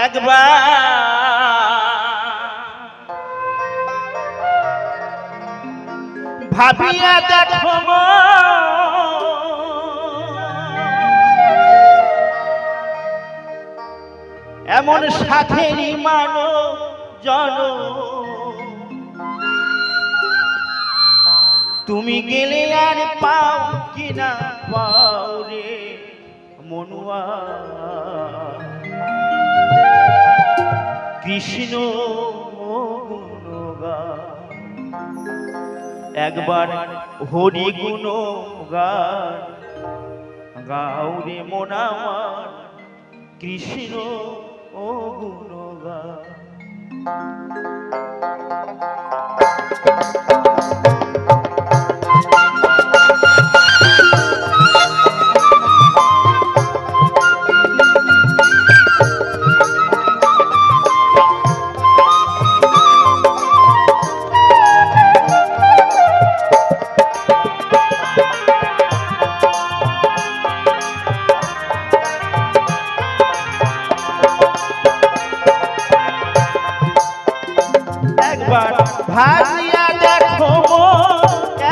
একবার ভাবিয়া দেখো এমন সাথেরই মানো জন তুমি গেলে আর পাও কিনা পাও রে মনুয়া কৃষ্ণ গুণগান একবার হরি গুণগান গাও রে মন আমার কৃষ্ণ গুণগান ভাবিয়া দেখো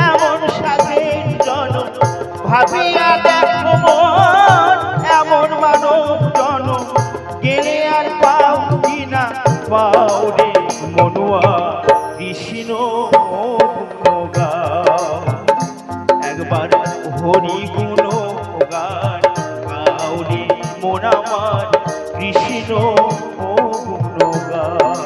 এমন সাধের জন ভাবিয়া দেখো এমন মানব জন গেলে আর পাও কিনা পাও রে মনুয়া কৃষ্ণ গুণগান একবার হরি গুণগান গাও রে মন আমার কৃষ্ণ গুণগান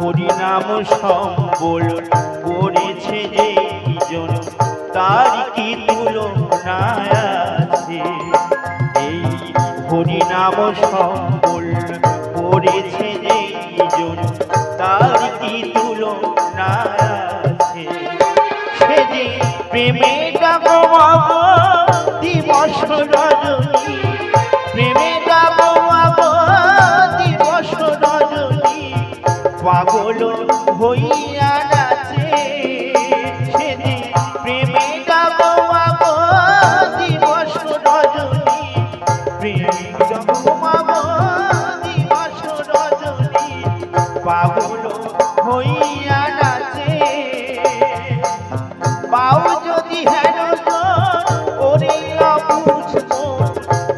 হরিনাম সম্বল করেছে যে জন তার কি তুলনা আছে এই হরিনাম সম্বল করেছে যে জন তার কি তুলনা আছে সে যে প্রেমে ডাকমাব দিবস রজনী প্রেমে ডাকমাব দিবস রজনী পাগল হইয়া নাচে সেদিন প্রেমে ডাকমাব দিবস রজনী প্রেমে ডাকমাব দিবস রজনী পাগল হইয়া নাচে পাও যদি হেন ওরে বুঝবো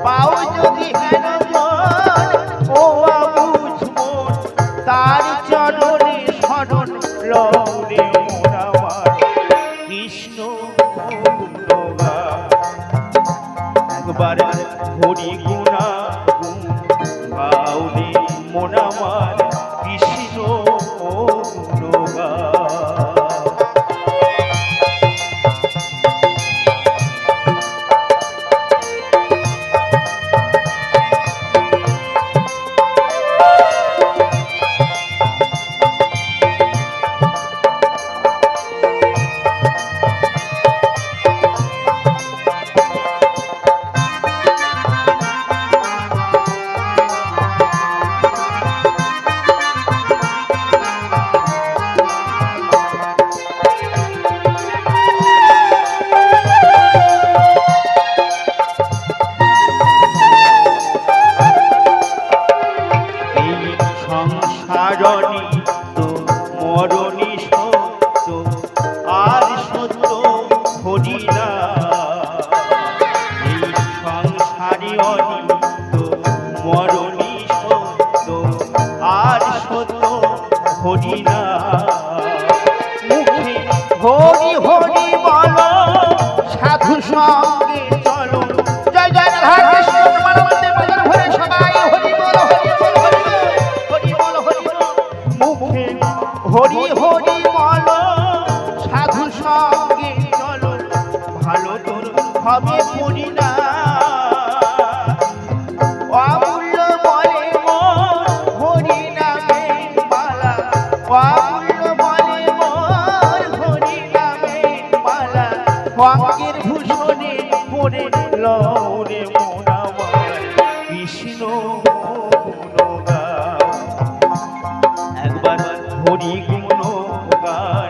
পাও যদি হেন ও বুঝবো তার চরণে শরণ লৌরে মন আমার কৃষ্ণ গুণগান একবার হরি গুণাগুণ গাও রে মন আমার কৃষ্ণ গুণগান সংসারণী তো মরণী সত্য আর সত্য হরিনা এই সংসারী অনিত মরণী সত্য আর সত্য হরিনা মুখে হরি হরি বলো সাধু সঙ্গে চলো জয় জয় রাধা কৃষ্ণ প্রেমানন্দে বাজার ভরে সবাই হরি বল হরি বল হরি বল মুখে হরি হরি বলো সাধু সঙ্গে চলো ভালো তোর হবে পড়ি না অমূল্য বলে মোর হরি নামের মালা অমূল্য বলে মোর হরি নামের মালা অঙ্গের ভূষণে পড়ে লরে মন আমার কৃষ্ণ গুণ গাও একবার হরি গুণ গাও